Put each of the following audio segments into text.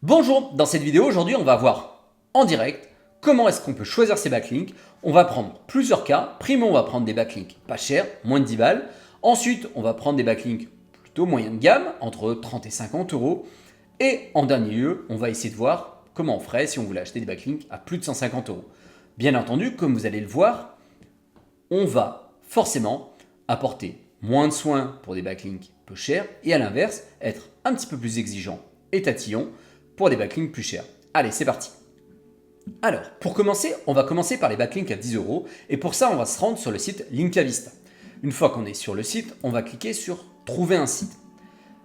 Bonjour, dans cette vidéo aujourd'hui on va voir en direct comment est-ce qu'on peut choisir ses backlinks. On va prendre plusieurs cas. Primo, on va prendre des backlinks pas chers, moins de 10 balles. Ensuite on va prendre des backlinks plutôt moyen de gamme, entre 30 et 50 euros. Et en dernier lieu, on va essayer de voir comment on ferait si on voulait acheter des backlinks à plus de 150 euros. Bien entendu, comme vous allez le voir, on va forcément apporter moins de soins pour des backlinks peu chers et à l'inverse, être un petit peu plus exigeant et tatillon pour des backlinks plus chers. Allez, c'est parti. Alors, pour commencer, on va commencer par les backlinks à 10 euros et pour ça, on va se rendre sur le site Linkavista. Une fois qu'on est sur le site, on va cliquer sur Trouver un site.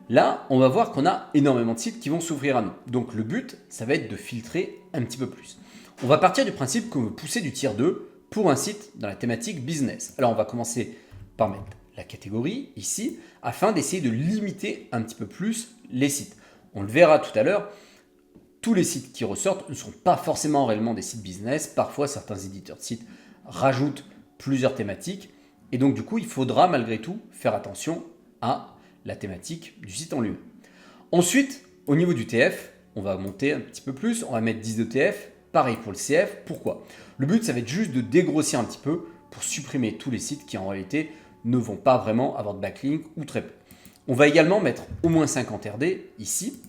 Là, on va voir qu'on a énormément de sites qui vont s'ouvrir à nous. Donc le but, ça va être de filtrer un petit peu plus. On va partir du principe qu'on veut pousser du tier 2 pour un site dans la thématique business. Alors on va commencer par mettre la catégorie ici, afin d'essayer de limiter un petit peu plus les sites. On le verra tout à l'heure, tous les sites qui ressortent ne sont pas forcément réellement des sites business. Parfois, certains éditeurs de sites rajoutent plusieurs thématiques. Et donc du coup, il faudra malgré tout faire attention à la thématique du site en lui-même. Ensuite, au niveau du TF, on va monter un petit peu plus, on va mettre 10 de TF, pareil pour le CF. Pourquoi? Le but, ça va être juste de dégrossir un petit peu pour supprimer tous les sites qui en réalité ne vont pas vraiment avoir de backlink ou très peu. On va également mettre au moins 50 RD ici,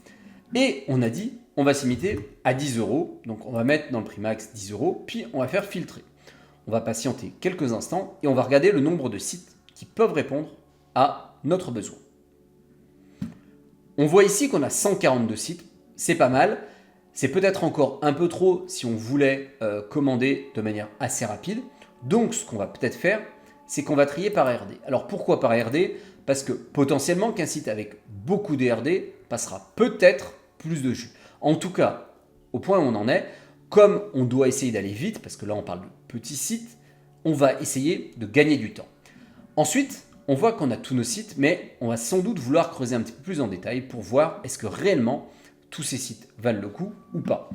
et on a dit, on va s'imiter à 10 euros, donc on va mettre dans le prix max 10 euros, puis on va faire filtrer. On va patienter quelques instants et on va regarder le nombre de sites qui peuvent répondre à notre besoin. On voit ici qu'on a 142 sites, c'est pas mal. C'est peut-être encore un peu trop si on voulait commander de manière assez rapide. Donc ce qu'on va peut-être faire, c'est qu'on va trier par RD. Alors pourquoi par RD? Parce que potentiellement qu'un site avec beaucoup de RD passera peut-être plus de jus. En tout cas, au point où on en est, comme on doit essayer d'aller vite, parce que là on parle de petits sites, on va essayer de gagner du temps. Ensuite, on voit qu'on a tous nos sites, mais on va sans doute vouloir creuser un petit peu plus en détail pour voir est-ce que réellement tous ces sites valent le coup ou pas.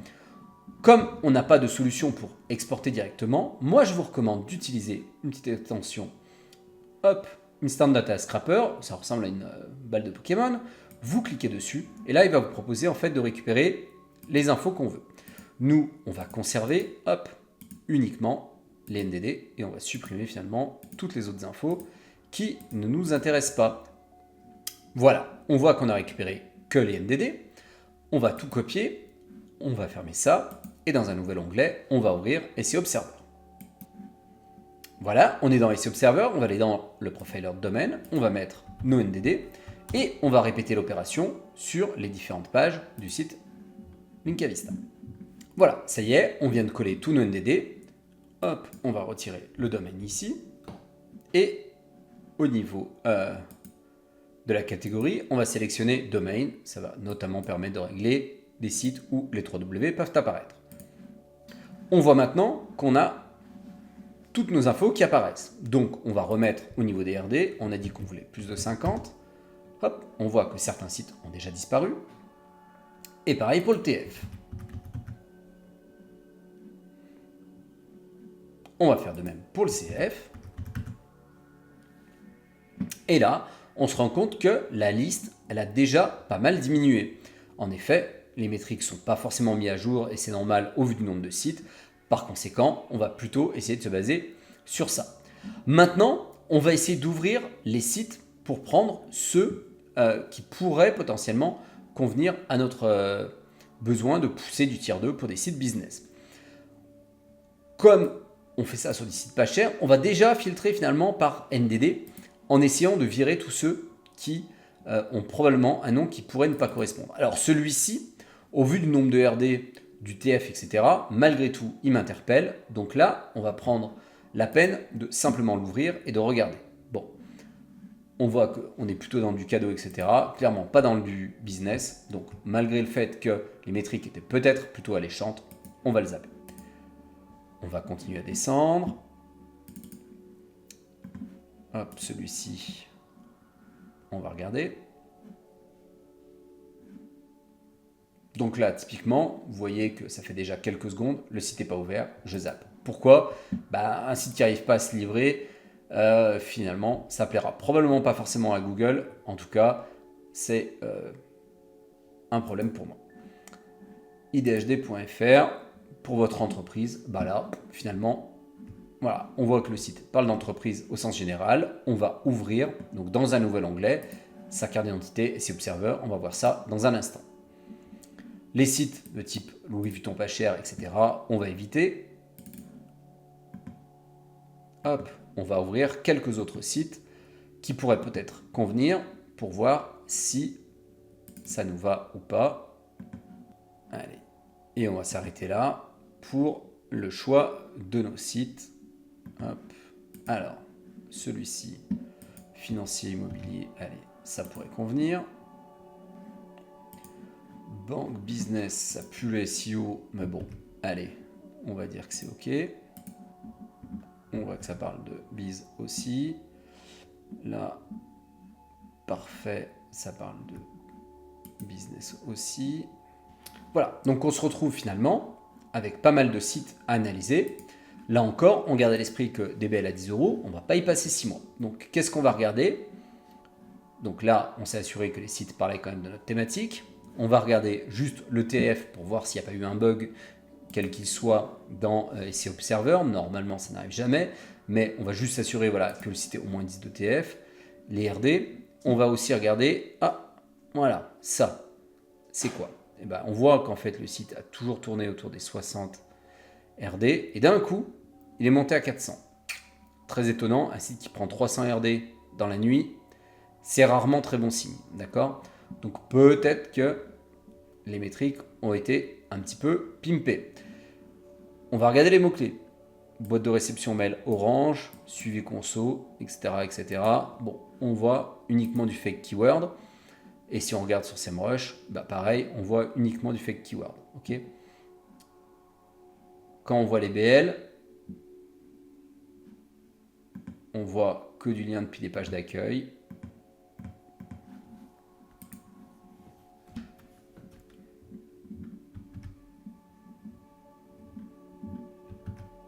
Comme on n'a pas de solution pour exporter directement, moi je vous recommande d'utiliser une petite extension, hop, Instant Data Scraper, ça ressemble à une balle de Pokémon. Vous cliquez dessus et là il va vous proposer en fait de récupérer les infos qu'on veut. Nous, on va conserver, hop, uniquement les NDD et on va supprimer finalement toutes les autres infos qui ne nous intéressent pas. Voilà, on voit qu'on a récupéré que les NDD. On va tout copier, on va fermer ça et dans un nouvel onglet, on va ouvrir SEO Observer. Voilà, on est dans SEO Observer, on va aller dans le profiler de domaine, on va mettre nos NDD et on va répéter l'opération sur les différentes pages du site Linkavista. Voilà, ça y est, on vient de coller tous nos NDD. Hop, on va retirer le domaine ici. Et au niveau de la catégorie, on va sélectionner domaine. Ça va notamment permettre de régler des sites où les 3W peuvent apparaître. On voit maintenant qu'on a toutes nos infos qui apparaissent. Donc on va remettre au niveau des RD. On a dit qu'on voulait plus de 50. Hop, on voit que certains sites ont déjà disparu. Et pareil pour le TF. On va faire de même pour le CF. Et là, on se rend compte que la liste, elle a déjà pas mal diminué. En effet, les métriques ne sont pas forcément mises à jour et c'est normal au vu du nombre de sites. Par conséquent, on va plutôt essayer de se baser sur ça. Maintenant, on va essayer d'ouvrir les sites pour prendre ceux qui pourraient potentiellement convenir à notre besoin de pousser du tier 2 pour des sites business. Comme on fait ça sur des sites pas chers, on va déjà filtrer finalement par NDD en essayant de virer tous ceux qui ont probablement un nom qui pourrait ne pas correspondre. Alors celui-ci, au vu du nombre de RD, du TF, etc., malgré tout, il m'interpelle. Donc là, on va prendre la peine de simplement l'ouvrir et de regarder. Bon, on voit qu'on est plutôt dans du cadeau, etc. Clairement pas dans du business. Donc malgré le fait que les métriques étaient peut-être plutôt alléchantes, on va le zapper. On va continuer à descendre. Hop, celui-ci, on va regarder. Donc là, typiquement, vous voyez que ça fait déjà quelques secondes, le site n'est pas ouvert, je zappe. Pourquoi? Un site qui n'arrive pas à se livrer, finalement, ça plaira probablement pas forcément à Google. En tout cas, c'est un problème pour moi. idhd.fr pour votre entreprise. Bah là, finalement, voilà, on voit que le site parle d'entreprise au sens général. On va ouvrir, donc dans un nouvel onglet, sa carte d'identité et ses observeurs. On va voir ça dans un instant. Les sites de type Louis Vuitton pas cher, etc., on va éviter. Hop, on va ouvrir quelques autres sites qui pourraient peut-être convenir pour voir si ça nous va ou pas. Allez, et on va s'arrêter là pour le choix de nos sites. Hop. Alors, celui-ci, financier immobilier, allez, ça pourrait convenir. Banque business, ça pue le SEO, mais bon, allez, on va dire que c'est OK. On voit que ça parle de biz aussi. Là, parfait, ça parle de business aussi. Voilà, donc on se retrouve finalement avec pas mal de sites à analyser. Là encore, on garde à l'esprit que DBL à 10 €, on ne va pas y passer 6 mois. Donc qu'est-ce qu'on va regarder? Donc là, on s'est assuré que les sites parlaient quand même de notre thématique. On va regarder juste l'ETF pour voir s'il n'y a pas eu un bug, quel qu'il soit, dans SEO Observer. Normalement, ça n'arrive jamais, mais on va juste s'assurer voilà, que le site est au moins 10 d'ETF. Les RD, on va aussi regarder, voilà, ça, c'est quoi? Et ben, on voit qu'en fait, le site a toujours tourné autour des 60 RD, et d'un coup, il est monté à 400. Très étonnant, un site qui prend 300 RD dans la nuit, c'est rarement très bon signe, d'accord? Donc peut-être que les métriques ont été un petit peu pimpées. On va regarder les mots-clés. Boîte de réception mail orange, suivi conso, etc., etc. Bon, on voit uniquement du fake keyword. Et si on regarde sur SEMrush, bah pareil, on voit uniquement du fake keyword. Ok. Quand on voit les BL, on voit que du lien depuis les pages d'accueil.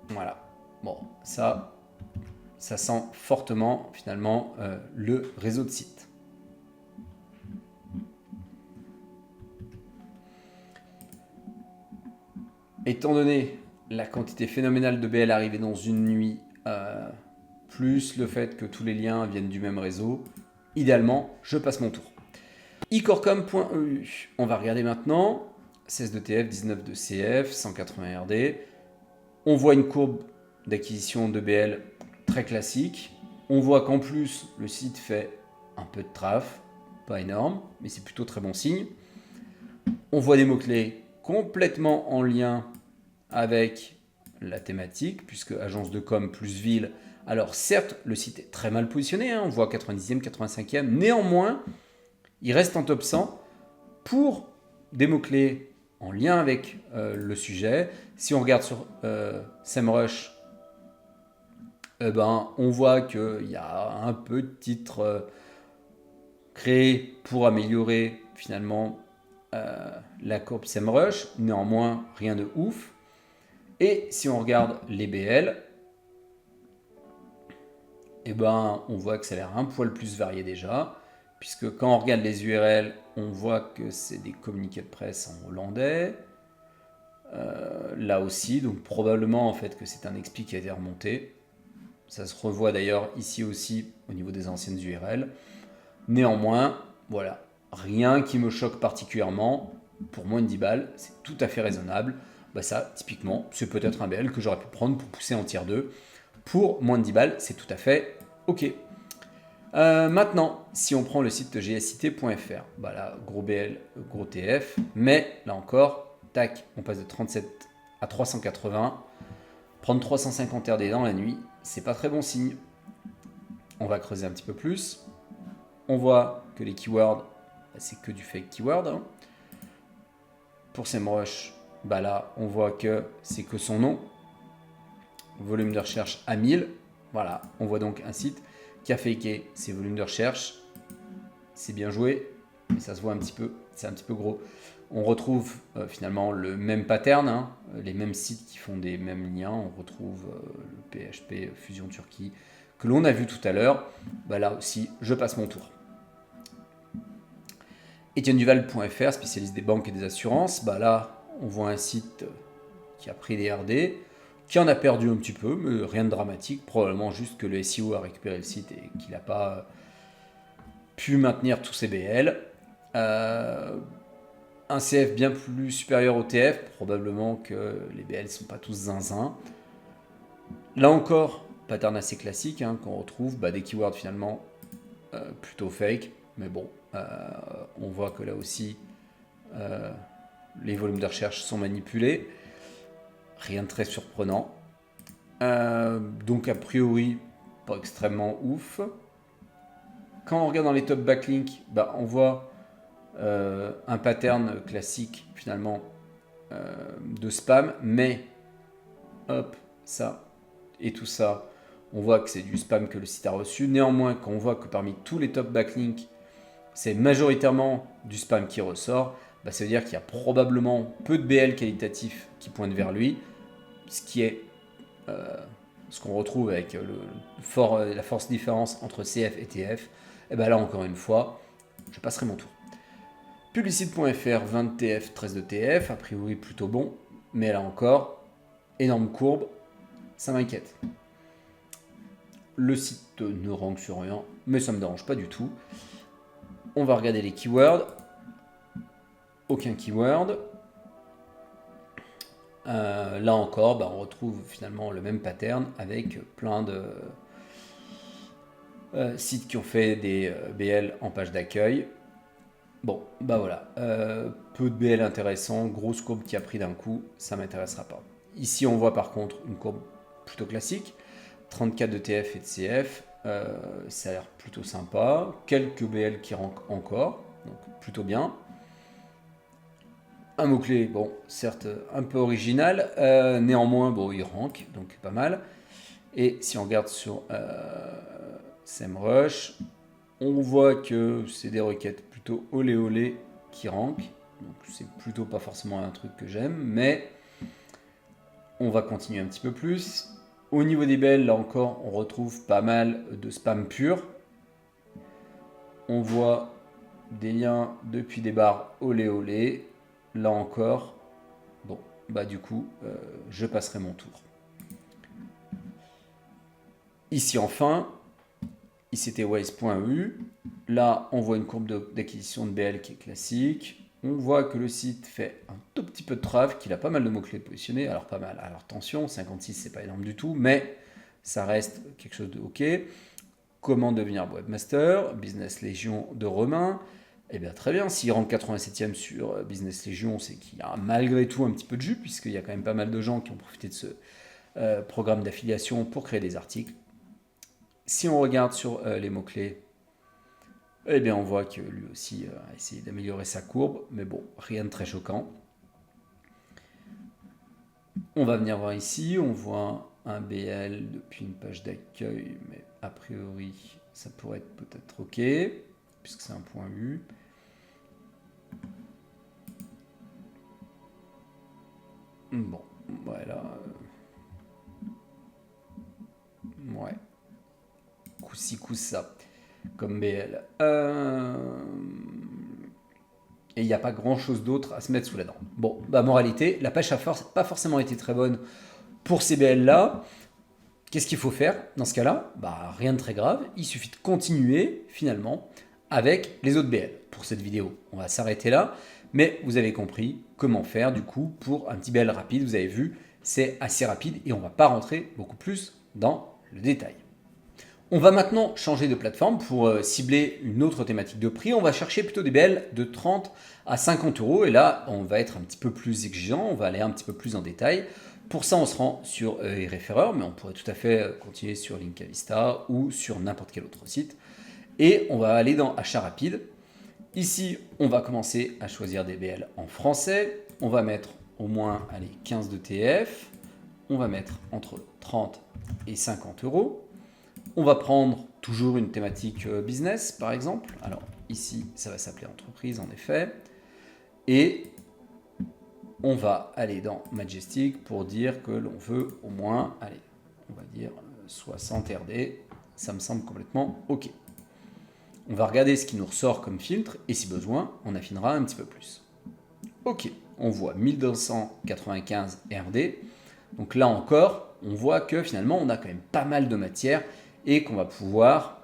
Voilà. Bon, ça sent fortement finalement le réseau de sites. Étant donné la quantité phénoménale de BL arrivée dans une nuit, plus le fait que tous les liens viennent du même réseau, idéalement, je passe mon tour. icorcom.eu, on va regarder maintenant, 16 de TF, 19 de CF, 180 RD. On voit une courbe d'acquisition de BL très classique. On voit qu'en plus, le site fait un peu de traf, pas énorme, mais c'est plutôt très bon signe. On voit des mots-clés complètement en lien avec la thématique, puisque agence de com plus ville. Alors certes, le site est très mal positionné, on voit 90e, 85e, néanmoins, il reste en top 100 pour des mots-clés en lien avec le sujet. Si on regarde sur SEMrush, on voit qu'il y a un peu de titres créés pour améliorer finalement la courbe SEMrush, néanmoins rien de ouf. Et si on regarde les BL, on voit que ça a l'air un poil plus varié déjà, puisque quand on regarde les URL, on voit que c'est des communiqués de presse en hollandais. Là aussi, donc probablement en fait que c'est un expli qui a été remonté. Ça se revoit d'ailleurs ici aussi au niveau des anciennes URL. Néanmoins, voilà, rien qui me choque particulièrement. Pour moins de 10 balles, c'est tout à fait raisonnable. Ça, typiquement, c'est peut-être un BL que j'aurais pu prendre pour pousser en tier 2. Pour moins de 10 balles, c'est tout à fait OK. Maintenant, si on prend le site gsit.fr, là, gros BL, gros TF, mais là encore, tac, on passe de 37 à 380. Prendre 350 RD dans la nuit, c'est pas très bon signe. On va creuser un petit peu plus. On voit que les keywords, c'est que du fake keyword. Hein. Pour SEMrush, là, on voit que c'est que son nom. Volume de recherche à 1000. Voilà, on voit donc un site qui a faké ses volumes de recherche. C'est bien joué, mais ça se voit un petit peu, c'est un petit peu gros. On retrouve finalement le même pattern, hein, les mêmes sites qui font des mêmes liens. On retrouve le PHP Fusion Turquie que l'on a vu tout à l'heure. Là aussi, je passe mon tour. EtienneDuval.fr, spécialiste des banques et des assurances. Là, on voit un site qui a pris des RD, qui en a perdu un petit peu, mais rien de dramatique. Probablement juste que le SEO a récupéré le site et qu'il n'a pas pu maintenir tous ses BL. Un CF bien plus supérieur au TF, probablement que les BL ne sont pas tous zinzin. Là encore, pattern assez classique hein, qu'on retrouve, des keywords finalement plutôt fake, mais bon, on voit que là aussi les volumes de recherche sont manipulés, rien de très surprenant. Donc a priori, pas extrêmement ouf. Quand on regarde dans les top backlinks, on voit un pattern classique finalement de spam, mais hop, ça et tout ça, on voit que c'est du spam que le site a reçu. Néanmoins, quand on voit que parmi tous les top backlinks, c'est majoritairement du spam qui ressort, ça veut dire qu'il y a probablement peu de BL qualitatifs qui pointent vers lui, ce qui est ce qu'on retrouve avec la force différence entre CF et TF. Et là encore une fois, je passerai mon tour. Publicite.fr, 20 TF, 13 de TF, a priori plutôt bon, mais là encore, énorme courbe, ça m'inquiète. Le site ne rank sur rien, mais ça ne me dérange pas du tout. On va regarder les keywords. Aucun keyword. Là encore, on retrouve finalement le même pattern avec plein de sites qui ont fait des BL en page d'accueil. Bon, voilà. Peu de BL intéressants, grosse courbe qui a pris d'un coup, ça ne m'intéressera pas. Ici, on voit par contre une courbe plutôt classique, 34 de TF et de CF, ça a l'air plutôt sympa. Quelques BL qui rankent encore, donc plutôt bien. Un mot-clé, bon, certes un peu original, néanmoins, il rank, donc pas mal. Et si on regarde sur SEMrush, on voit que c'est des requêtes plutôt olé olé qui rankent. Donc c'est plutôt pas forcément un truc que j'aime, mais on va continuer un petit peu plus. Au niveau des BL, là encore, on retrouve pas mal de spam pur. On voit des liens depuis des barres olé olé. Là encore, bon, du coup, je passerai mon tour. Ici enfin, ictwise.eu. Là, on voit une courbe d'acquisition de BL qui est classique. On voit que le site fait un tout petit peu de traffic, qu'il a pas mal de mots-clés positionnés. Alors pas mal, alors attention, 56 c'est pas énorme du tout, mais ça reste quelque chose de ok. Comment devenir webmaster, Business Legion de Romain. Eh bien très bien, s'il rentre 87e sur Business Legion, c'est qu'il y a malgré tout un petit peu de jus, puisqu'il y a quand même pas mal de gens qui ont profité de ce programme d'affiliation pour créer des articles. Si on regarde sur les mots-clés, eh bien on voit que lui aussi a essayé d'améliorer sa courbe, mais bon, rien de très choquant. On va venir voir ici, on voit un BL depuis une page d'accueil, mais a priori ça pourrait être peut-être ok, puisque c'est un point U. Bon, voilà. Ouais. Coup-ci, coup-ça, comme BL. Et il n'y a pas grand-chose d'autre à se mettre sous la dent. Bon, moralité, la page n'a pas forcément été très bonne pour ces BL-là. Qu'est-ce qu'il faut faire dans ce cas-là? Rien de très grave, il suffit de continuer finalement avec les autres BL. Pour cette vidéo, on va s'arrêter là, mais vous avez compris comment faire du coup pour un petit BL rapide. Vous avez vu, c'est assez rapide et on ne va pas rentrer beaucoup plus dans le détail. On va maintenant changer de plateforme pour cibler une autre thématique de prix. On va chercher plutôt des BL de 30 à 50 euros et là, on va être un petit peu plus exigeant, on va aller un petit peu plus en détail. Pour ça, on se rend sur eReferrer, mais on pourrait tout à fait continuer sur Linkavista ou sur n'importe quel autre site. Et on va aller dans Achat rapide. Ici, on va commencer à choisir des BL en français. On va mettre au moins 15 de TF. On va mettre entre 30 et 50 euros. On va prendre toujours une thématique business, par exemple. Alors ici, ça va s'appeler entreprise, en effet. Et on va aller dans Majestic pour dire que l'on veut au moins, on va dire 60 RD. Ça me semble complètement OK. On va regarder ce qui nous ressort comme filtre et si besoin, on affinera un petit peu plus. OK, on voit 1295 RD. Donc là encore, on voit que finalement, on a quand même pas mal de matière et qu'on va pouvoir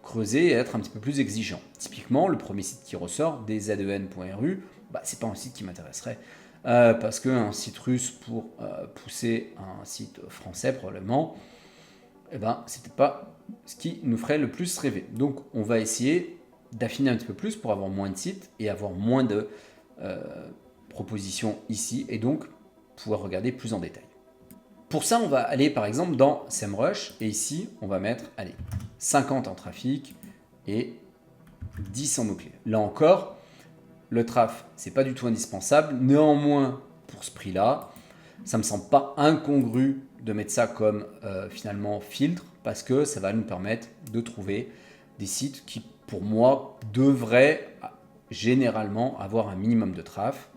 creuser et être un petit peu plus exigeant. Typiquement, le premier site qui ressort, des zen.ru, c'est pas un site qui m'intéresserait parce qu'un site russe pour pousser un site français probablement, c'était pas ce qui nous ferait le plus rêver. Donc on va essayer d'affiner un petit peu plus pour avoir moins de sites et avoir moins de propositions ici et donc pouvoir regarder plus en détail. Pour ça, on va aller par exemple dans SEMrush et ici, on va mettre 50 en trafic et 10 en mots-clés. Là encore, le traf, c'est pas du tout indispensable. Néanmoins, pour ce prix-là, ça me semble pas incongru de mettre ça comme finalement filtre parce que ça va nous permettre de trouver des sites qui, pour moi, devraient généralement avoir un minimum de traf.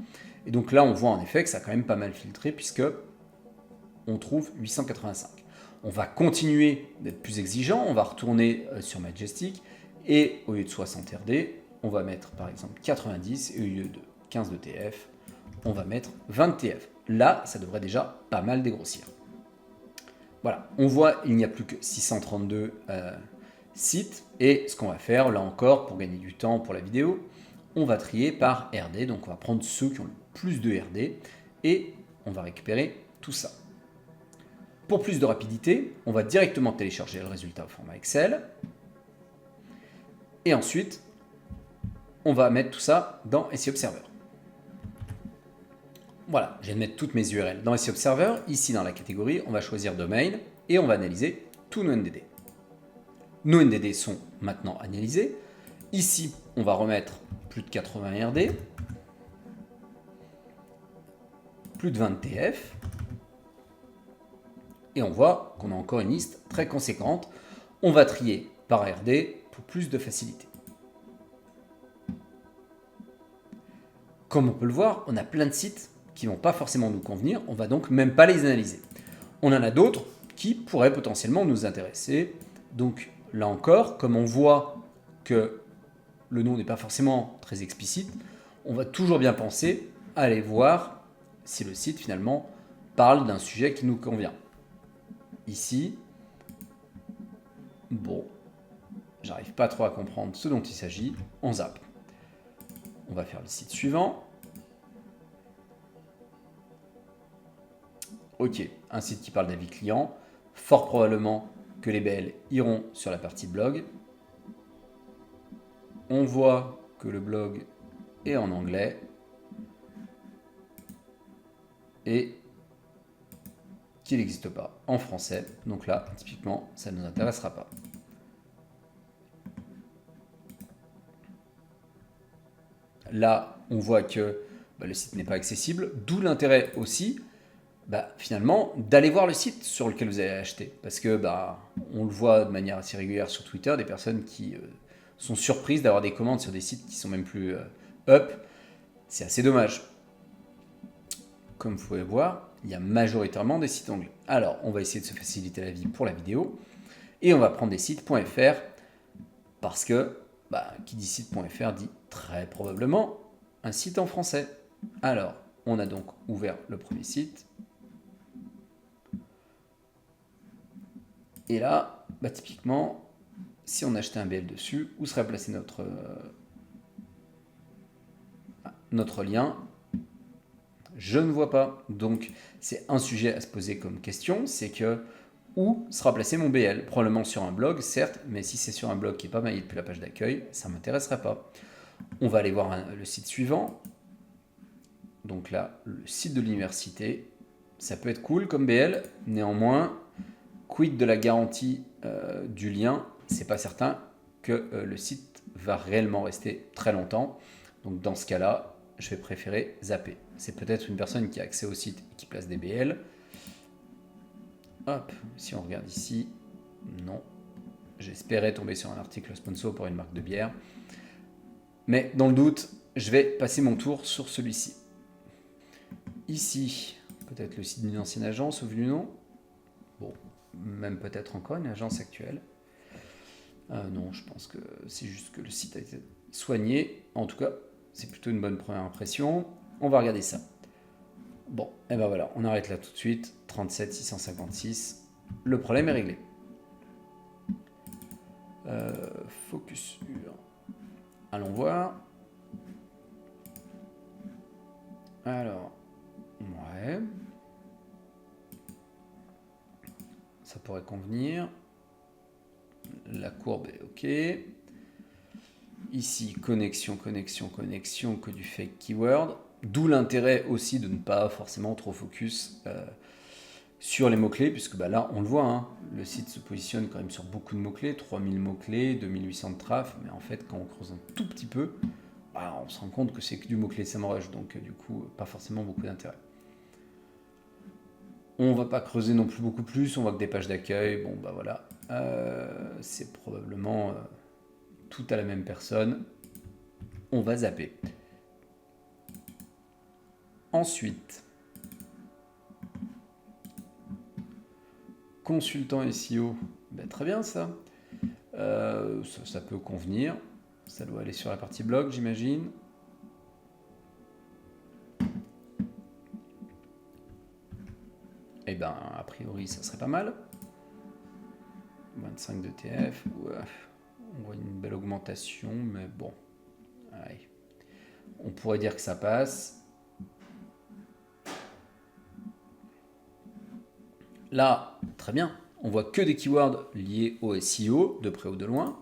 Et donc là, on voit en effet que ça a quand même pas mal filtré puisque on trouve 885. On va continuer d'être plus exigeant, on va retourner sur Majestic et au lieu de 60 RD, on va mettre par exemple 90 et au lieu de 15 de TF, on va mettre 20 de TF. Là, ça devrait déjà pas mal dégrossir. Voilà, on voit il n'y a plus que 632 sites et ce qu'on va faire là encore pour gagner du temps pour la vidéo, on va trier par RD, donc on va prendre ceux qui ont le plus de RD et on va récupérer tout ça. Pour plus de rapidité, on va directement télécharger le résultat au format Excel. Et ensuite, on va mettre tout ça dans SEO Observer. Voilà, je viens de mettre toutes mes URL dans SEO Observer. Ici, dans la catégorie, on va choisir Domain et on va analyser tous nos NDD. Nos NDD sont maintenant analysés. Ici, on va remettre plus de 80 RD, plus de 20 TF. Et on voit qu'on a encore une liste très conséquente. On va trier par RD pour plus de facilité. Comme on peut le voir, on a plein de sites qui ne vont pas forcément nous convenir. On va donc même pas les analyser. On en a d'autres qui pourraient potentiellement nous intéresser. Donc là encore, comme on voit que le nom n'est pas forcément très explicite, on va toujours bien penser à aller voir si le site finalement parle d'un sujet qui nous convient. Ici, bon, j'arrive pas trop à comprendre ce dont il s'agit, on zappe. On va faire le site suivant. Ok, un site qui parle d'avis client. Fort probablement que les BL iront sur la partie blog. On voit que le blog est en anglais. Et qu'il n'existe pas en français. Donc là, typiquement, ça ne nous intéressera pas. Là, on voit que le site n'est pas accessible, d'où l'intérêt aussi, finalement, d'aller voir le site sur lequel vous allez acheter. Parce que on le voit de manière assez régulière sur Twitter, des personnes qui sont surprises d'avoir des commandes sur des sites qui sont même plus up. C'est assez dommage. Comme vous pouvez voir, il y a majoritairement des sites anglais. Alors, on va essayer de se faciliter la vie pour la vidéo. Et on va prendre des sites.fr parce que qui dit site.fr dit très probablement un site en français. Alors, on a donc ouvert le premier site. Et là, typiquement, si on achetait un BL dessus, où serait placé notre lien? Je ne vois pas. Donc, c'est un sujet à se poser comme question, c'est que où sera placé mon BL? Probablement sur un blog, certes, mais si c'est sur un blog qui n'est pas maillé depuis la page d'accueil, ça ne m'intéresserait pas. On va aller voir le site suivant. Donc là, le site de l'université, ça peut être cool comme BL, néanmoins, quid de la garantie du lien? C'est pas certain que le site va réellement rester très longtemps. Donc dans ce cas-là, je vais préférer zapper. C'est peut-être une personne qui a accès au site et qui place des BL. Hop, si on regarde ici, non. J'espérais tomber sur un article sponsor pour une marque de bière. Mais dans le doute, je vais passer mon tour sur celui-ci. Ici, peut-être le site d'une ancienne agence au vu du nom. Bon, même peut-être encore une agence actuelle. Non, je pense que c'est juste que le site a été soigné. En tout cas, c'est plutôt une bonne première impression. On va regarder ça. Bon, et ben voilà, on arrête là tout de suite. 37 656. Le problème est réglé. Focus UR. Allons voir. Alors, ouais. Ça pourrait convenir. La courbe est OK. Ici, connexion, connexion, connexion, que du fake keyword. D'où l'intérêt aussi de ne pas forcément trop focus sur les mots-clés, puisque bah, là, on le voit, hein, le site se positionne quand même sur beaucoup de mots-clés, 3000 mots-clés, 2800 de traf, mais en fait, quand on creuse un tout petit peu, bah, on se rend compte que c'est que du mot-clé SEMrush, donc du coup, pas forcément beaucoup d'intérêt. On va pas creuser non plus beaucoup plus, on voit que des pages d'accueil, bon bah voilà, c'est probablement tout à la même personne. On va zapper. Ensuite, consultant SEO, ben, très bien ça. Ça peut convenir. Ça doit aller sur la partie blog, j'imagine. Et ben, a priori, ça serait pas mal. 25 de TF. Ouais. On voit une belle augmentation, mais bon. Allez. On pourrait dire que ça passe. Là, très bien. On voit que des keywords liés au SEO, de près ou de loin.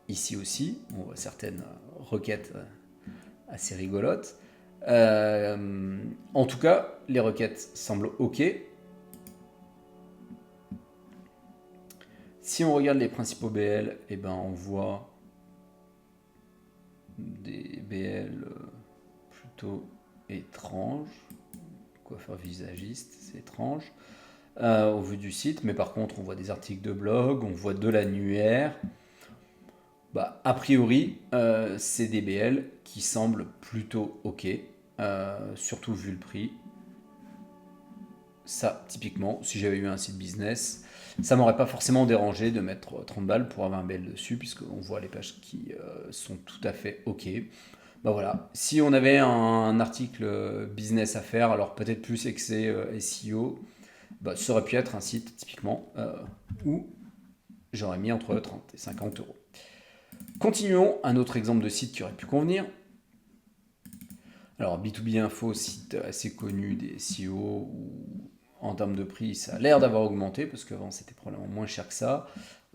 Ici aussi, on voit certaines requêtes assez rigolotes. En tout cas, les requêtes semblent OK. Si on regarde les principaux BL, eh ben on voit des BL plutôt étranges. Coiffeur visagiste, c'est étrange. Au vu du site, mais par contre, on voit des articles de blog, on voit de l'annuaire. Bah, a priori, c'est des BL qui semblent plutôt OK, surtout vu le prix. Ça, typiquement, si j'avais eu un site business, ça m'aurait pas forcément dérangé de mettre 30 balles pour avoir un BL dessus, puisqu'on voit les pages qui sont tout à fait OK. Bah voilà, si on avait un article business à faire, alors peut-être plus que c'est SEO, bah, ça aurait pu être un site typiquement où j'aurais mis entre 30 et 50 euros. Continuons, un autre exemple de site qui aurait pu convenir. Alors B2B Info, site assez connu des SEO, où en termes de prix, ça a l'air d'avoir augmenté, parce qu'avant c'était probablement moins cher que ça.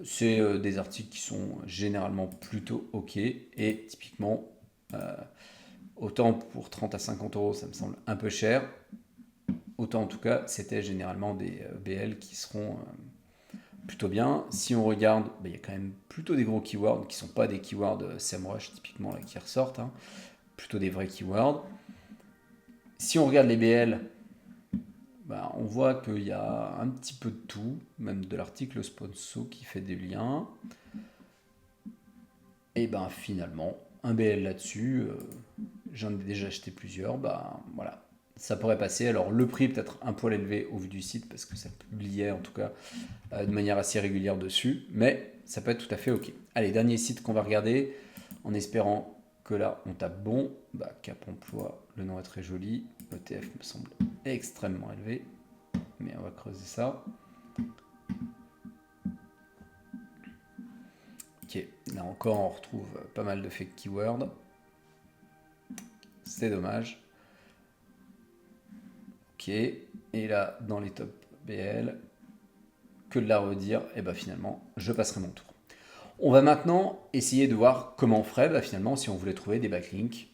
C'est des articles qui sont généralement plutôt OK, et typiquement, autant pour 30 à 50 euros, ça me semble un peu cher, autant en tout cas, c'était généralement des BL qui seront plutôt bien. Si on regarde, il y a quand même plutôt des gros keywords qui ne sont pas des keywords SEMrush typiquement là, qui ressortent, hein, plutôt des vrais keywords. Si on regarde les BL, on voit qu'il y a un petit peu de tout, même de l'article sponsor qui fait des liens. Et ben finalement, un BL là-dessus, j'en ai déjà acheté plusieurs, voilà, ça pourrait passer. Alors le prix peut-être un poil élevé au vu du site, parce que ça publiait en tout cas de manière assez régulière dessus, mais ça peut être tout à fait OK. Allez, dernier site qu'on va regarder, en espérant que là on tape bon. Cap Emploi, le nom est très joli, l'ETF me semble extrêmement élevé, mais on va creuser ça. Ok, là encore on retrouve pas mal de fake keywords, c'est dommage. Ok, et là dans les top BL, que de la redire, et finalement je passerai mon tour. On va maintenant essayer de voir comment on ferait finalement si on voulait trouver des backlinks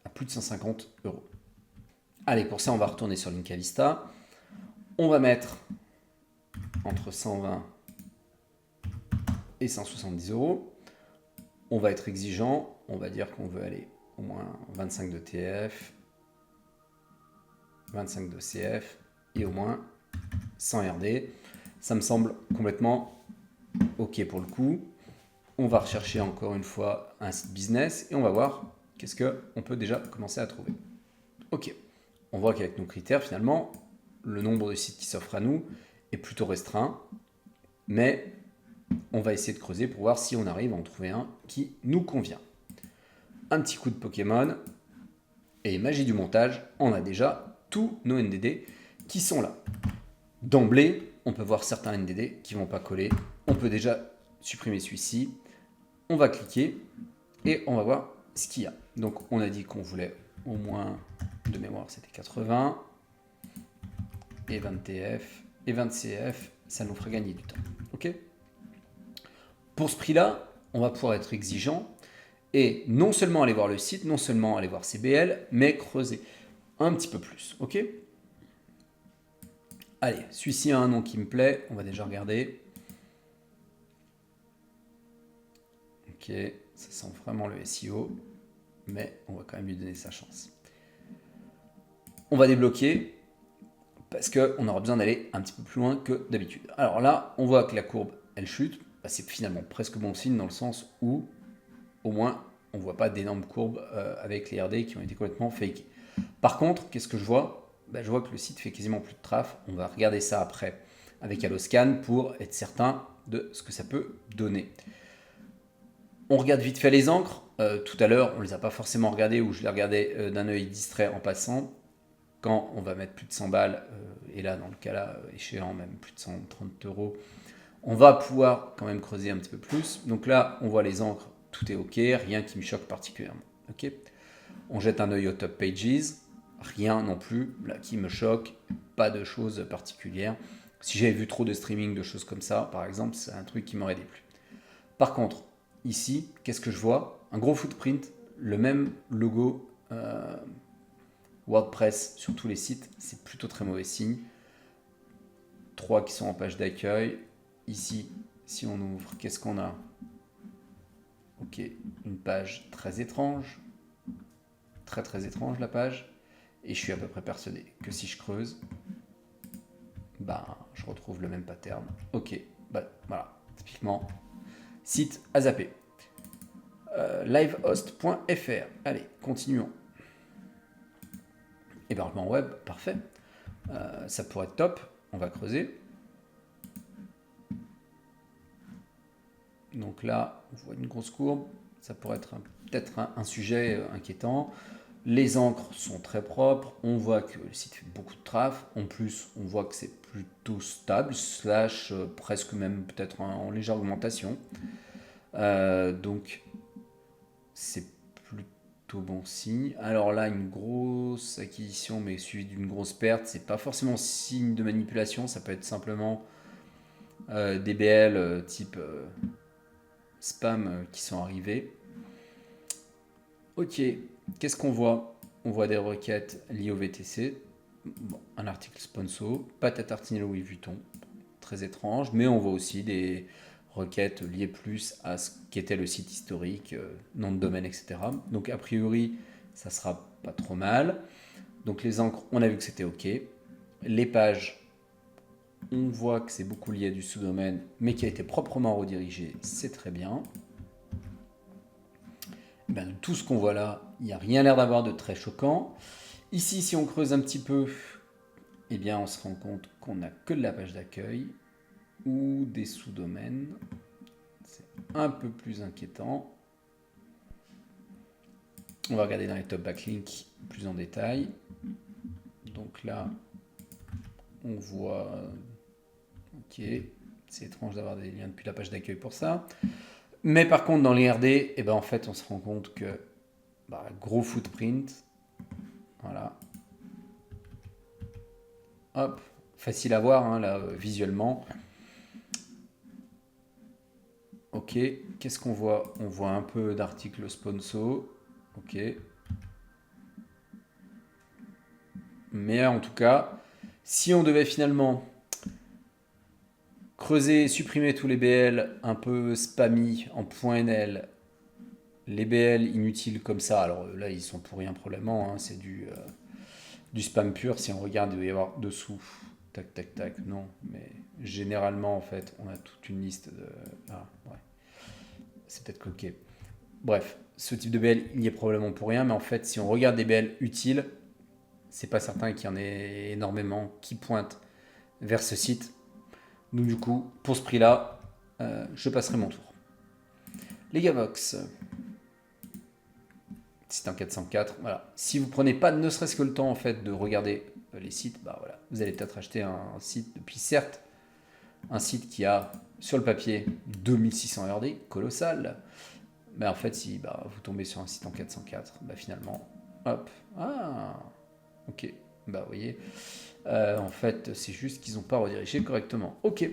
à plus de 150 euros. Allez, pour ça on va retourner sur Linkavista, on va mettre entre 120 et 170 euros. On va être exigeant, on va dire qu'on veut aller au moins 25 de TF, 25 de CF et au moins 100 RD. Ça me semble complètement OK pour le coup. On va rechercher encore une fois un site business et on va voir qu'est-ce qu'on peut déjà commencer à trouver. OK, on voit qu'avec nos critères, finalement, le nombre de sites qui s'offrent à nous est plutôt restreint, mais on va essayer de creuser pour voir si on arrive à en trouver un qui nous convient. Un petit coup de Pokémon. Et magie du montage, on a déjà tous nos NDD qui sont là. D'emblée, on peut voir certains NDD qui ne vont pas coller. On peut déjà supprimer celui-ci. On va cliquer et on va voir ce qu'il y a. Donc on a dit qu'on voulait au moins, de mémoire c'était 80 et 20 TF et 20 CF, ça nous fera gagner du temps. Ok ? Pour ce prix-là, on va pouvoir être exigeant et non seulement aller voir le site, non seulement aller voir CBL, mais creuser un petit peu plus. Ok ? Allez, celui-ci a un nom qui me plaît, on va déjà regarder. Ok, ça sent vraiment le SEO, mais on va quand même lui donner sa chance. On va débloquer parce qu'on aura besoin d'aller un petit peu plus loin que d'habitude. Alors là, on voit que la courbe, elle chute. Bah, c'est finalement presque bon signe dans le sens où, au moins, on ne voit pas d'énormes courbes avec les RD qui ont été complètement fakés. Par contre, qu'est-ce que je vois ? Je vois que le site fait quasiment plus de traf. On va regarder ça après avec Alloscan pour être certain de ce que ça peut donner. On regarde vite fait les encres. Tout à l'heure, on ne les a pas forcément regardées ou je les regardais d'un œil distrait en passant. Quand on va mettre plus de 100 balles, et là, dans le cas là, échéant même plus de 130 €, on va pouvoir quand même creuser un petit peu plus. Donc là, on voit les encres, tout est OK, rien qui me choque particulièrement. OK ? On jette un œil au top pages, rien non plus là qui me choque, pas de choses particulières. Si j'avais vu trop de streaming, de choses comme ça, par exemple, c'est un truc qui m'aurait déplu. Par contre, ici, qu'est-ce que je vois ? Un gros footprint, le même logo WordPress sur tous les sites, c'est plutôt très mauvais signe. 3 qui sont en page d'accueil. Ici, si on ouvre, qu'est-ce qu'on a ? Ok, une page très étrange. Très très étrange la page. Et je suis à peu près persuadé que si je creuse, je retrouve le même pattern. Ok, voilà, typiquement, site à zapper. Livehost.fr. Allez, continuons. Hébergement web, parfait. Ça pourrait être top. On va creuser. Donc là, on voit une grosse courbe. Ça pourrait être peut-être un sujet inquiétant. Les encres sont très propres. On voit que le site fait beaucoup de traf. En plus, on voit que c'est plutôt stable, presque même peut-être en légère augmentation. Donc, c'est plutôt bon signe. Alors là, une grosse acquisition, mais suivie d'une grosse perte. C'est pas forcément signe de manipulation. Ça peut être simplement des BL type spam qui sont arrivés. Ok, qu'est-ce qu'on voit ? On voit des requêtes liées au VTC. Bon, un article sponsor, pâte à tartiner Louis Vuitton, très étrange, mais on voit aussi des requêtes liées plus à ce qu'était le site historique, nom de domaine, etc. Donc a priori, ça sera pas trop mal. Donc les encres, on a vu que c'était ok. Les pages, on voit que c'est beaucoup lié à du sous-domaine, mais qui a été proprement redirigé, c'est très bien. De tout ce qu'on voit là, il n'y a rien l'air d'avoir de très choquant. Ici, si on creuse un petit peu, on se rend compte qu'on n'a que de la page d'accueil ou des sous-domaines. C'est un peu plus inquiétant. On va regarder dans les top backlinks plus en détail. Donc là, on voit... Ok, c'est étrange d'avoir des liens depuis la page d'accueil pour ça. Mais par contre, dans les RD, en fait, on se rend compte que gros footprint. Voilà. Hop, facile à voir là visuellement. Ok, qu'est-ce qu'on voit ? On voit un peu d'articles sponsor. Ok. Mais en tout cas, si on devait finalement creuser, supprimer tous les BL un peu spammy en .nl, les BL inutiles comme ça, alors là ils sont pour rien probablement, c'est du spam pur. Si on regarde, il doit y avoir dessous, tac tac tac, non, mais généralement en fait on a toute une liste de... c'est peut-être coquet. Bref, ce type de BL il y est probablement pour rien, mais en fait si on regarde des BL utiles, c'est pas certain qu'il y en ait énormément qui pointent vers ce site. Donc du coup, pour ce prix-là, je passerai mon tour. Les Gavox, site en 404, voilà. Si vous prenez pas ne serait-ce que le temps en fait de regarder les sites, bah voilà, vous allez peut-être acheter un site, puis certes, un site qui a sur le papier 2600 RD, colossal, mais en fait si bah, vous tombez sur un site en 404, bah finalement, hop, ah, ok, bah vous voyez, en fait c'est juste qu'ils n'ont pas redirigé correctement. Ok,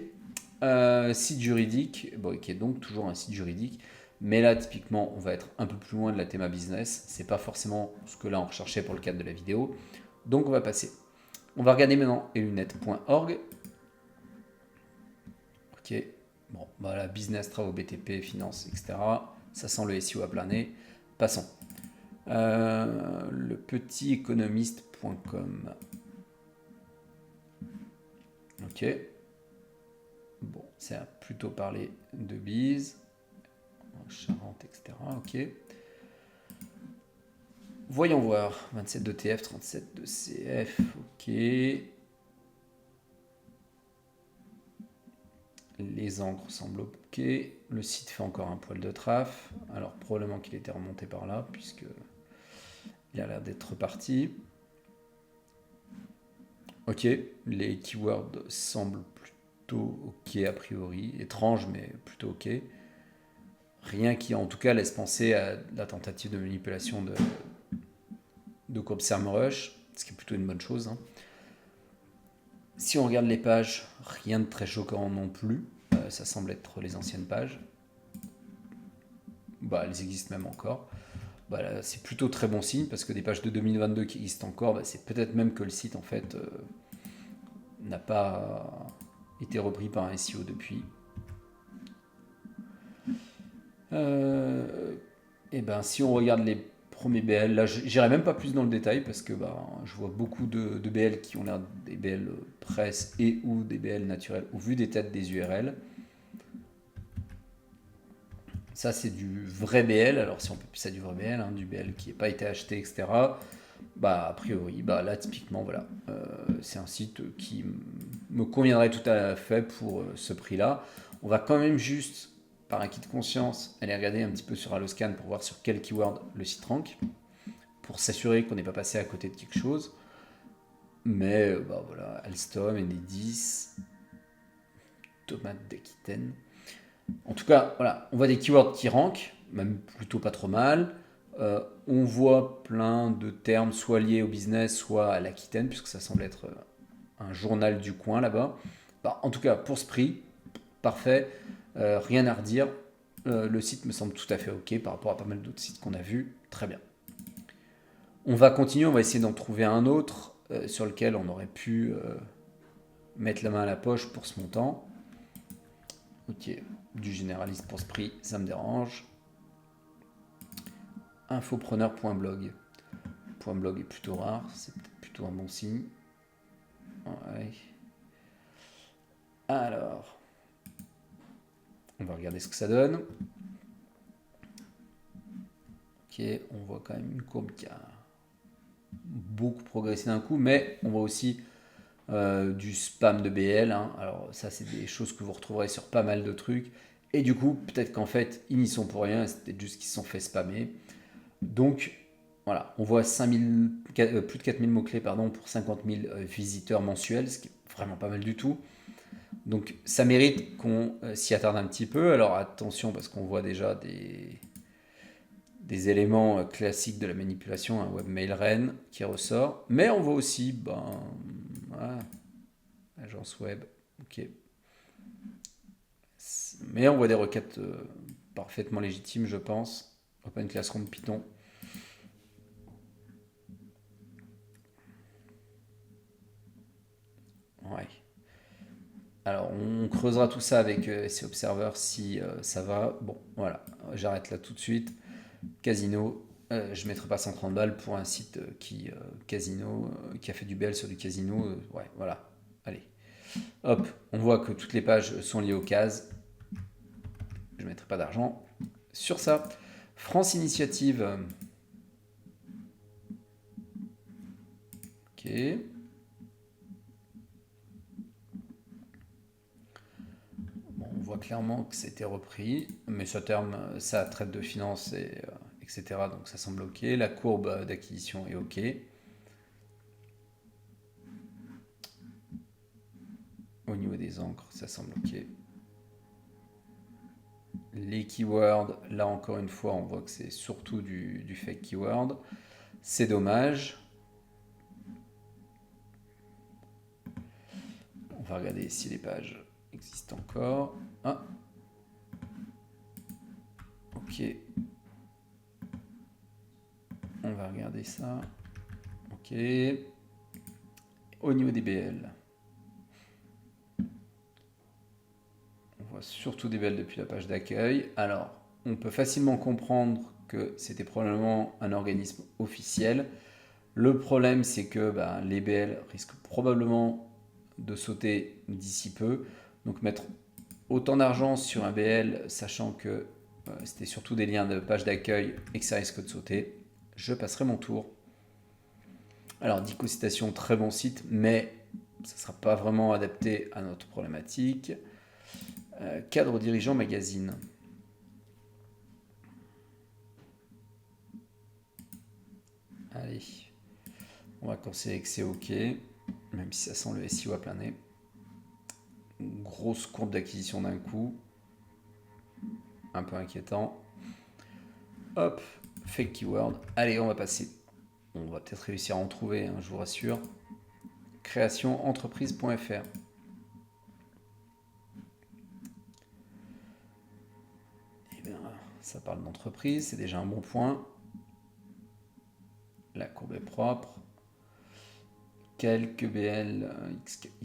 site juridique, bon, qui est donc toujours un site juridique, mais là typiquement on va être un peu plus loin de la théma business, c'est pas forcément ce que là on recherchait pour le cadre de la vidéo, donc on va passer. On va regarder maintenant elunet.org. Ok, bon, voilà, business, travaux, BTP, finance, etc. Ça sent le SEO à plein nez. Passons. Le petit économiste.com. Ok. Bon, ça a plutôt parlé de bise. Charente, etc. Ok. Voyons voir. 27 de TF, 37 de CF. Ok. Les encres semblent ok. Le site fait encore un poil de traf. Alors probablement qu'il était remonté par là, puisque il a l'air d'être reparti. Ok, les keywords semblent plutôt ok a priori. Étrange, mais plutôt ok. Rien qui en tout cas laisse penser à la tentative de manipulation de Courbe Rush, ce qui est plutôt une bonne chose. Hein. Si on regarde les pages, rien de très choquant non plus. Ça semble être les anciennes pages. Bah, elles existent même encore. Bah, là, c'est plutôt très bon signe parce que des pages de 2022 qui existent encore, bah, c'est peut-être même que le site en fait n'a pas été repris par un SEO depuis. Et ben si on regarde les premiers BL, là j'irai même pas plus dans le détail parce que bah, je vois beaucoup de BL qui ont l'air des BL presse et ou des BL naturels au vu des têtes des URL. Ça c'est du vrai BL, alors si on peut plus ça du vrai BL, hein, du BL qui n'a pas été acheté, etc. Bah a priori, bah là typiquement voilà, c'est un site qui me conviendrait tout à fait pour ce prix-là. On va quand même juste, par acquis de conscience, aller regarder un petit peu sur Alloscan pour voir sur quel keyword le site rank, pour s'assurer qu'on n'est pas passé à côté de quelque chose. Mais bah voilà, Alstom, Enedis, Tomate d'Aquitaine. En tout cas, voilà, on voit des keywords qui rankent, même plutôt pas trop mal. On voit plein de termes soit liés au business, soit à l'Aquitaine, puisque ça semble être un journal du coin là-bas. Bah, en tout cas, pour ce prix, parfait, rien à redire. Le site me semble tout à fait ok par rapport à pas mal d'autres sites qu'on a vus. Très bien. On va continuer, on va essayer d'en trouver un autre sur lequel on aurait pu mettre la main à la poche pour ce montant. Ok, du généraliste pour ce prix, ça me dérange. Infopreneur.blog. .blog est plutôt rare, c'est peut-être plutôt un bon signe. Ouais. Alors, on va regarder ce que ça donne. Ok, on voit quand même une courbe qui a beaucoup progressé d'un coup, mais on voit aussi du spam de BL. Hein. Alors ça, c'est des choses que vous retrouverez sur pas mal de trucs. Et du coup, peut-être qu'en fait, ils n'y sont pour rien, c'est peut-être juste qu'ils se sont fait spammer. Donc, voilà, on voit 5000, plus de 4000 mots-clés pardon, pour 50 000 visiteurs mensuels, ce qui est vraiment pas mal du tout. Donc ça mérite qu'on s'y attarde un petit peu. Alors attention, parce qu'on voit déjà des éléments classiques de la manipulation, un webmail REN qui ressort. Mais on voit aussi, agence web, ok. Mais on voit des requêtes parfaitement légitimes, je pense. Open Classroom Python. Ouais. Alors, on creusera tout ça avec SEO Observer si ça va. Bon, voilà, j'arrête là tout de suite. Casino, je ne mettrai pas 130 balles pour un site qui a fait du BL sur du casino. Ouais, voilà. Allez. Hop, on voit que toutes les pages sont liées aux cases. Je ne mettrai pas d'argent sur ça. France Initiative. Ok. Bon, on voit clairement que c'était repris, mais ça traite de finance, etc. etc. Donc ça semble OK. La courbe d'acquisition est OK. Au niveau des encres, ça semble OK. Les keywords, là encore une fois, on voit que c'est surtout du fake keyword. C'est dommage. On va regarder si les pages existent encore. Ah. OK. On va regarder ça. OK. Au niveau des BL, on voit surtout des BL depuis la page d'accueil. Alors, on peut facilement comprendre que c'était probablement un organisme officiel. Le problème, c'est que les BL risquent probablement de sauter d'ici peu. Donc mettre autant d'argent sur un BL, sachant que c'était surtout des liens de page d'accueil et que ça risque de sauter, je passerai mon tour. Alors, Dico Citation, très bon site, mais ça ne sera pas vraiment adapté à notre problématique. Cadre dirigeant magazine. Allez, on va considérer que c'est OK, même si ça sent le SEO à plein nez. Une grosse courbe d'acquisition d'un coup. Un peu inquiétant. Hop, fake keyword. Allez, on va passer. On va peut-être réussir à en trouver, hein, je vous rassure. Créationentreprise.fr. Eh bien, ça parle d'entreprise, c'est déjà un bon point. La courbe est propre. Quelques BL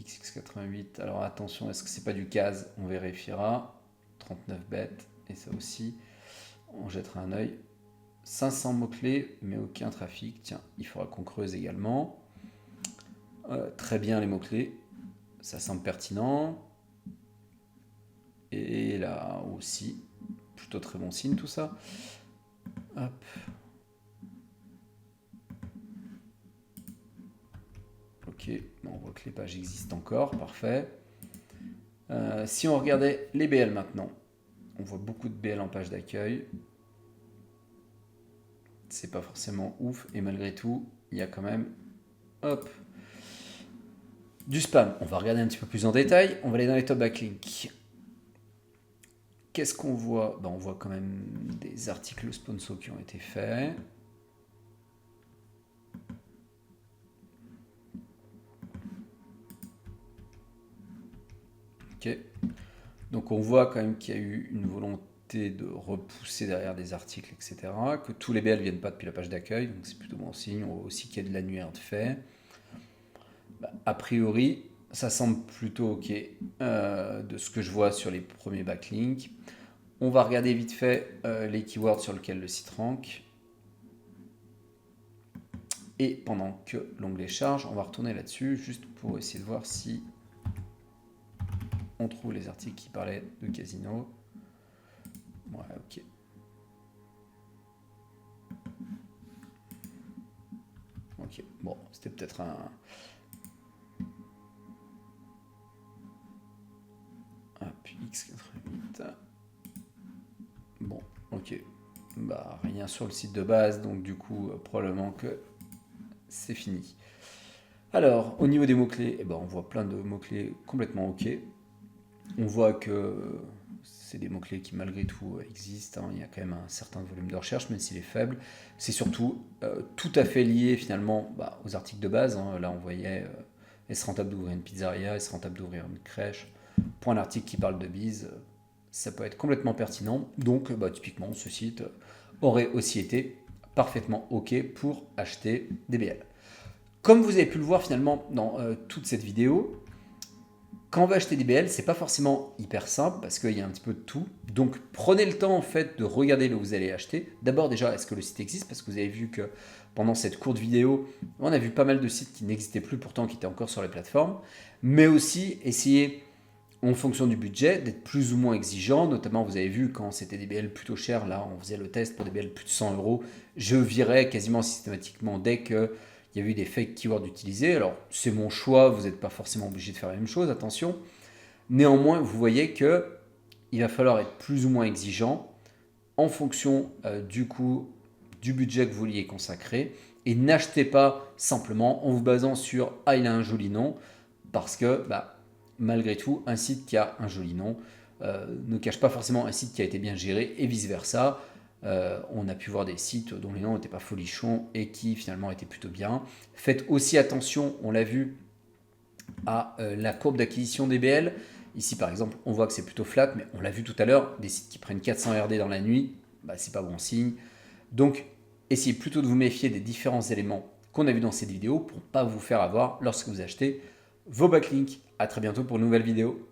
XX88. Alors attention, est-ce que c'est pas du CAS? On vérifiera. 39 bêtes, et ça aussi. On jettera un œil. 500 mots-clés, mais aucun trafic. Tiens, il faudra qu'on creuse également. Très bien les mots-clés. Ça semble pertinent. Et là aussi, plutôt très bon signe tout ça. Hop. Ok, on voit que les pages existent encore, parfait. Si on regardait les BL maintenant, on voit beaucoup de BL en page d'accueil. C'est pas forcément ouf, et malgré tout, il y a quand même, hop, du spam. On va regarder un petit peu plus en détail. On va aller dans les top backlinks. Qu'est-ce qu'on voit? On voit quand même des articles sponsors qui ont été faits. Ok. Donc on voit quand même qu'il y a eu une volonté de repousser derrière des articles, etc. Que tous les BL ne viennent pas depuis la page d'accueil, donc c'est plutôt bon signe. On voit aussi qu'il y a de l'annuaire de fait. A priori, ça semble plutôt OK de ce que je vois sur les premiers backlinks. On va regarder vite fait les keywords sur lesquels le site rank. Et pendant que l'onglet charge, on va retourner là-dessus juste pour essayer de voir si on trouve les articles qui parlaient de casino. Ouais, OK. OK, bon, c'était peut-être un... puis X88. Bon, OK. Rien sur le site de base, donc du coup, probablement que c'est fini. Alors, au niveau des mots-clés, on voit plein de mots-clés complètement OK. On voit que c'est des mots-clés qui malgré tout existent. Il y a quand même un certain volume de recherche, même s'il est faible. C'est surtout tout à fait lié finalement aux articles de base. Là, on voyait est-ce rentable d'ouvrir une pizzeria, est-ce rentable d'ouvrir une crèche. Pour un article qui parle de bise, ça peut être complètement pertinent. Donc, typiquement, ce site aurait aussi été parfaitement OK pour acheter des BL. Comme vous avez pu le voir finalement dans toute cette vidéo, quand on va acheter des BL, c'est pas forcément hyper simple parce qu'il y a un petit peu de tout. Donc prenez le temps en fait de regarder là où vous allez acheter. D'abord déjà, est-ce que le site existe? Parce que vous avez vu que pendant cette courte vidéo, on a vu pas mal de sites qui n'existaient plus pourtant qui étaient encore sur les plateformes. Mais aussi essayer en fonction du budget d'être plus ou moins exigeant. Notamment vous avez vu quand c'était des BL plutôt chers, là on faisait le test pour des BL plus de 100 €. Je virais quasiment systématiquement dès que il y a eu des fake keywords utilisés. Alors, c'est mon choix, vous n'êtes pas forcément obligé de faire la même chose, attention. Néanmoins, vous voyez qu'il va falloir être plus ou moins exigeant en fonction du coup du budget que vous vouliez consacrer et n'achetez pas simplement en vous basant sur « Ah, il a un joli nom » parce que malgré tout, un site qui a un joli nom ne cache pas forcément un site qui a été bien géré et vice-versa. On a pu voir des sites dont les noms n'étaient pas folichons et qui finalement étaient plutôt bien. Faites aussi attention, on l'a vu, à la courbe d'acquisition DBL. Ici par exemple, on voit que c'est plutôt flat, mais on l'a vu tout à l'heure, des sites qui prennent 400 RD dans la nuit, c'est pas bon signe. Donc, essayez plutôt de vous méfier des différents éléments qu'on a vus dans cette vidéo pour ne pas vous faire avoir lorsque vous achetez vos backlinks. A très bientôt pour une nouvelle vidéo.